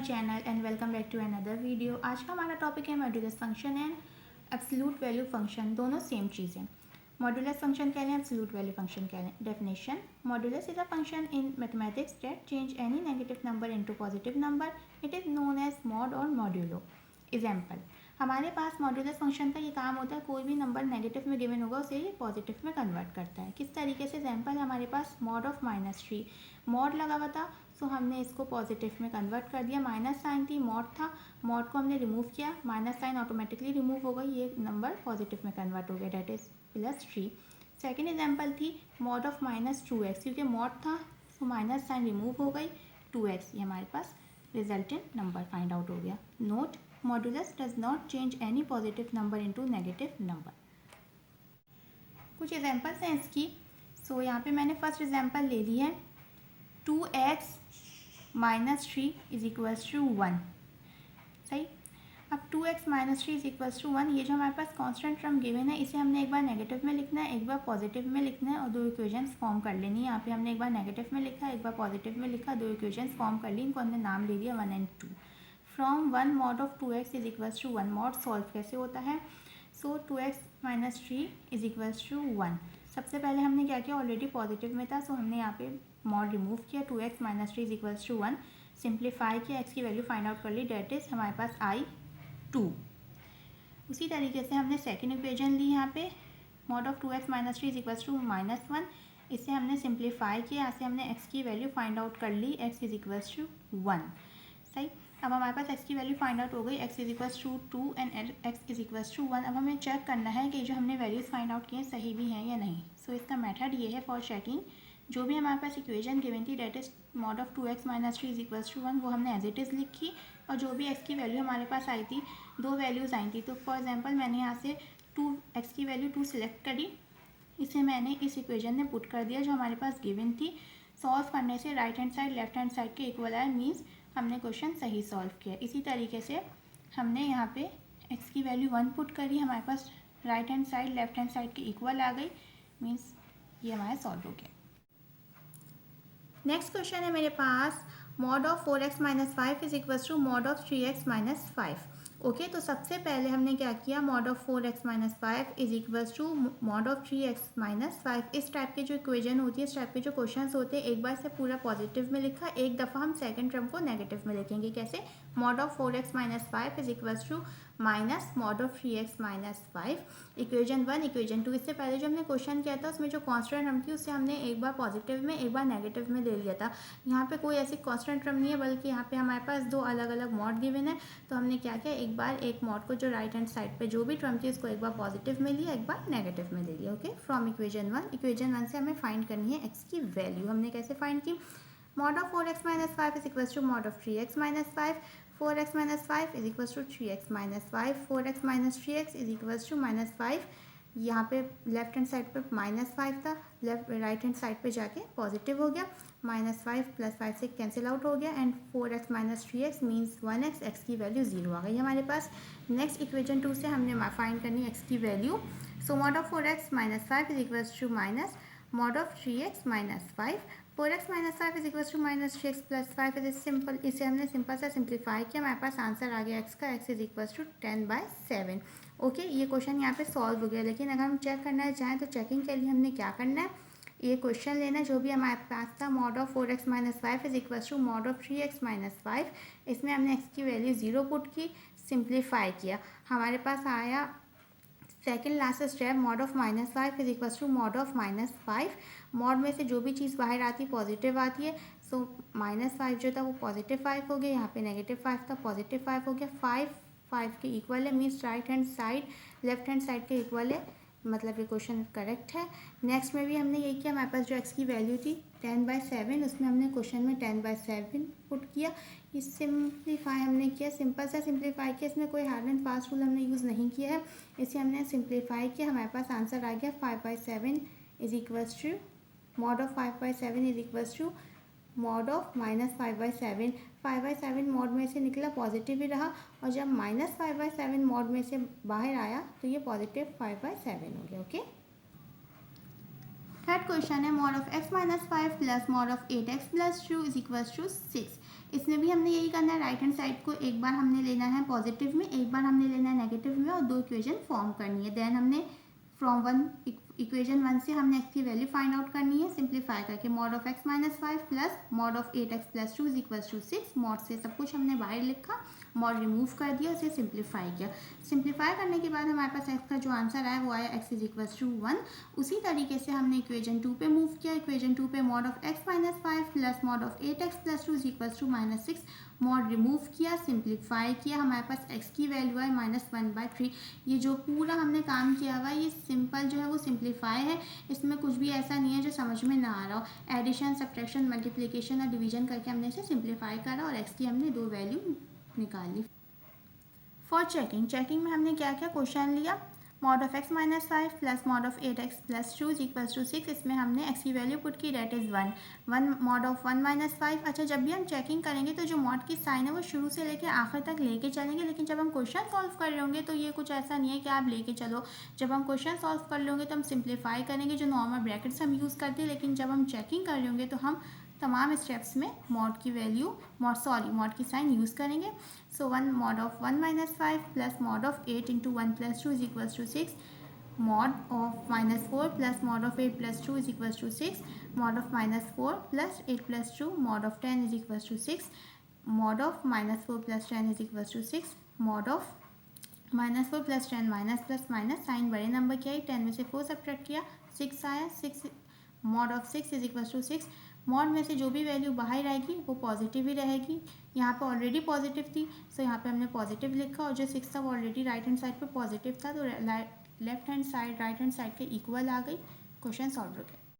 Channel and welcome back to another video. आज का हमारा टॉपिक है modulus function and absolute value function. दोनों सेम चीज़ है। मॉड्यूलस फंक्शन कह लें, एब्सोल्यूट वैल्यू फंक्शन कह लें। Definition: modulus is a function in mathematics that change any negative number into positive number. It is known as mod और modulo. Example: हमारे पास मॉड्यूलस फंक्शन का ये काम होता है, कोई भी नंबर नेगेटिव में गिवन होगा उसे ये पॉजिटिव में कन्वर्ट करता है। किस तरीके से? एग्जाम्पल हमारे पास मॉड ऑफ -3 मॉड लगा हुआ था, सो हमने इसको पॉजिटिव में कन्वर्ट कर दिया। माइनस साइन थी, मॉड था, मॉड को हमने रिमूव किया, माइनस साइन ऑटोमेटिकली रिमूव हो गई, ये नंबर पॉजिटिव में कन्वर्ट हो गया, डेट इज +3। सेकेंड एग्जाम्पल थी मॉड ऑफ -2x, क्योंकि मॉड था सो माइनस साइन रिमूव हो गई, 2x, ये हमारे पास रिजल्टेंट नंबर फाइंड आउट हो गया। Note: modulus does not change any positive number into negative number. कुछ एग्जाम्पल्स हैं इसकी। सो यहाँ पे मैंने फर्स्ट एग्जाम्पल ले ली है 2x -3 इज इक्वल्स टू 1। सही। अब 2x -3 इज इक्वल्स टू 1, ये जो हमारे पास कांस्टेंट टर्म गिवन है इसे हमने एक बार नेगेटिव में लिखना है, एक बार पॉजिटिव में लिखना है और दो इक्वेशंस फॉर्म कर लेनी है। यहाँ पे हमने एक बार नेगेटिव में लिखा, एक बार पॉजिटिव में लिखा, दो इक्वेशंस फॉर्म कर ली, इनको हमने नाम ले दिया 1 and 2। From 1 mod of 2x is equals to 1, mod solve कैसे होता है? So 2x -3 is equals to 1। सबसे पहले हमने क्या किया, ऑलरेडी पॉजिटिव में था सो हमने यहाँ पे मॉड रिमूव किया, 2x -3 is equals to 1, simplify किया, x की वैल्यू फाइंड आउट कर ली, डेट इज हमारे पास i2। उसी तरीके से हमने सेकेंड इक्वेशन ली, यहाँ पे mod of 2x -3 is equals to -1, इसे हमने सिंप्लीफाई किया, यहाँ से हमने x की वैल्यू फाइंड आउट कर ली, x इज इक्वल्स टू 1। सही। अब हमारे पास x की वैल्यू फाइंड आउट हो गई, x is equals to 2 and x is equals to 1। अब हमें चेक करना है कि जो हमने वैल्यूज़ फाइंड आउट किए सही भी हैं या नहीं। सो इसका मेथड ये है फॉर चेकिंग, जो भी हमारे पास इक्वेशन गिवन थी that is mod of 2x -3 is equals to 1, वो हमने एज इट इज़ लिखी और जो भी x की वैल्यू हमारे पास आई थी, दो वैल्यूज़ आई थी। तो फॉर एग्जांपल मैंने यहाँ से 2x की वैल्यू 2 सिलेक्ट करी, इसे मैंने इस इक्वेशन में पुट कर दिया जो हमारे पास गिवन थी। सॉल्व करने से right hand side left hand side के इक्वल आया, मीन्स हमने क्वेश्चन सही सॉल्व किया। इसी तरीके से हमने यहाँ पे x की वैल्यू 1 पुट करी, हमारे पास right hand side left hand side के इक्वल आ गई, मीन्स ये हमारा सॉल्व हो गया। नेक्स्ट क्वेश्चन है मेरे पास mod of 4x -5 is equals to mod of 3x -5। Okay, तो सबसे पहले हमने क्या किया, mod of 4x -5 is equals to mod of 3x -5। इस टाइप के जो इक्वेशन होती है, इस टाइप के जो क्वेश्चंस होते हैं, एक बार से पूरा पॉजिटिव में लिखा, एक दफ़ा हम सेकंड टर्म को नेगेटिव में लिखेंगे। कैसे? Mod of 4x -5 is equals to minus mod of 3x -5, equation 1 equation 2। इससे पहले जो हमने क्वेश्चन किया था उसमें जो कांस्टेंट टर्म थी उससे हमने एक बार पॉजिटिव में एक बार नेगेटिव में ले लिया था। यहाँ पे कोई ऐसी कांस्टेंट टर्म नहीं है, बल्कि यहाँ पे हमारे पास दो अलग अलग मॉड गिवन है। तो हमने क्या किया, एक बार एक मॉड को जो राइट हैंड साइड पे जो भी टर्म थी उसको एक बार पॉजिटिव में लिया, एक बार नेगेटिव में ले लिया। ओके, फ्रॉम इक्वेशन 1 से हमें फाइंड करनी है एक्स की वैल्यू। हमने कैसे फाइंड की, mod of 4x -5 is equals to mod of 3x -5, 4x -5 is equals to 3x -5, 4x -3x is equals to -5। यहाँ पे लेफ्ट हैंड साइड पे -5 था, राइट हैंड साइड पे जाके पॉजिटिव हो गया, -5 + 5 से कैंसिल आउट हो गया, and 4x -3x means 1x, x की वैल्यू 0 आ गई हमारे पास। नेक्स्ट इक्वेशन 2 से हमने फाइंड करनी x की value. So mod of 4x -5 is equals to minus mod of 3x -5, 4x -5 is equals to -3x + 5। Is simple, इसे हमने सिंपल सा सिंप्लीफाई किया, हमारे पास आंसर आ गया x का, x is equals to 10/7। Okay, ये क्वेश्चन यहाँ पे सॉल्व हो गया। लेकिन अगर हम चेक करना चाहें तो चेकिंग के लिए हमने क्या करना है, ये क्वेश्चन लेना जो भी हमारे पास था, mod of 4x -5 is equals to mod of 3x -5, इसमें हमने x की वैल्यू 0 पुट की, सिंप्लीफाई किया, हमारे पास आया second last step, mod of -5 is equals to mod of -5। Mod में से जो भी चीज़ बाहर आती है पॉजिटिव आती है, सो -5 जो था वो +5 हो गया, यहाँ पे -5 था +5 हो गया, 5 के इक्वल है, means right hand side left hand side के इक्वल है, मतलब ये क्वेश्चन करेक्ट है। नेक्स्ट में भी हमने यही किया, हमारे पास जो x की वैल्यू थी 10/7, उसमें हमने क्वेश्चन में 10/7 पुट किया, इस सिंप्लीफाई हमने किया, सिंपल सा सिंप्लीफाई किया, इसमें कोई हार्ड एंड फास्ट रूल हमने यूज़ नहीं किया है, इसे हमने सिंप्लीफाई किया, हमारे पास आंसर आ गया 5/7 is equals to mod of 5/7 is equals to mod of -5/7। 5/7 mod में से निकला पॉजिटिव ही रहा, और जब -5/7 मॉड में से बाहर आया तो ये पॉजिटिव 5/7 हो गया। ओके, थर्ड क्वेश्चन है mod of x minus 5 plus mod of 8x plus 2 is equal to 6। इसमें भी हमने यही करना है, राइट हैंड साइड को एक बार हमने लेना है पॉजिटिव में, एक बार हमने लेना है नेगेटिव में और दो इक्वेशन फॉर्म करनी है। देन हमने फ्रॉम वन इक्वेशन 1 से हमने x की वैल्यू फाइंड आउट करनी है सिंप्लीफाई करके। Mod of x minus 5 plus mod of 8x plus 2 is equal to 6। Mod से सब कुछ हमने बाहर लिखा, मॉड रिमूव कर दिया, उसे सिंप्लीफाई किया। सिंप्लीफाई करने के बाद हमारे पास x का जो आंसर आया वो आया x इज इक्वल टू 1। उसी तरीके से हमने इक्वेशन 2 पे मूव किया। इक्वेशन 2 पे mod of x minus 5 plus mod of 8x plus 2 is equal to minus 6। Mod remove किया, सिंप्लीफाई किया, हमारे पास x की वैल्यू है -1/3। ये जो पूरा हमने काम किया हुआ है ये सिंपल जो है वो सिंप्लीफाई है, इसमें कुछ भी ऐसा नहीं है जो समझ में ना आ रहा हो। एडिशन, सब्ट्रैक्शन, मल्टीप्लिकेशन और डिवीजन करके हमने इसे सिंप्लीफाई करा और x की हमने दो वैल्यू निकाली। फॉर चेकिंग में हमने क्या क्या क्वेश्चन लिया, mod of x minus 5 plus mod of 8x plus 2 is equal to 6। इसमें हमने x की वैल्यू पुट की, that is 1 mod of 1 minus 5। अच्छा, जब भी हम चेकिंग करेंगे तो जो मॉड की साइन है वो शुरू से लेकर आखिर तक लेके चलेंगे, लेकिन जब हम क्वेश्चन सॉल्व कर रहे होंगे तो ये कुछ ऐसा नहीं है कि आप लेके चलो। जब हम क्वेश्चन सॉल्व कर रहे होंगे तो हम सिंप्लीफाई करेंगे, जो नॉर्मल ब्रैकेट्स हम यूज़ करते हैं, लेकिन जब हम चेकिंग कर रहे होंगे तो हम तमाम स्टेप्स में मॉड की वैल्यू मॉड की साइन यूज़ करेंगे। So 1 mod of 1 minus 5 plus mod of 8 into 1 plus 2 is equal to 6। Mod of -4 plus mod of 8 plus 2 is equal to 6। Mod of -4 plus 8 plus 2 mod of 10 is equal to 6। Mod of -4 plus 10 is equal to 6। Mod of -4 plus 10 minus plus minus, sign बड़े number की आई, 10 में से 4 subtract किया, 6 आया। 6 mod of 6 is equal to 6। Mod में से जो भी वैल्यू बाहर आएगी वो पॉजिटिव ही रहेगी। यहाँ पे ऑलरेडी पॉजिटिव थी, सो यहाँ पे हमने पॉजिटिव लिखा, और जो 6 था वो ऑलरेडी राइट हैंड साइड पे पॉजिटिव था, तो left hand side right hand side के इक्वल आ गई। क्वेश्चन सॉल्व हो गया।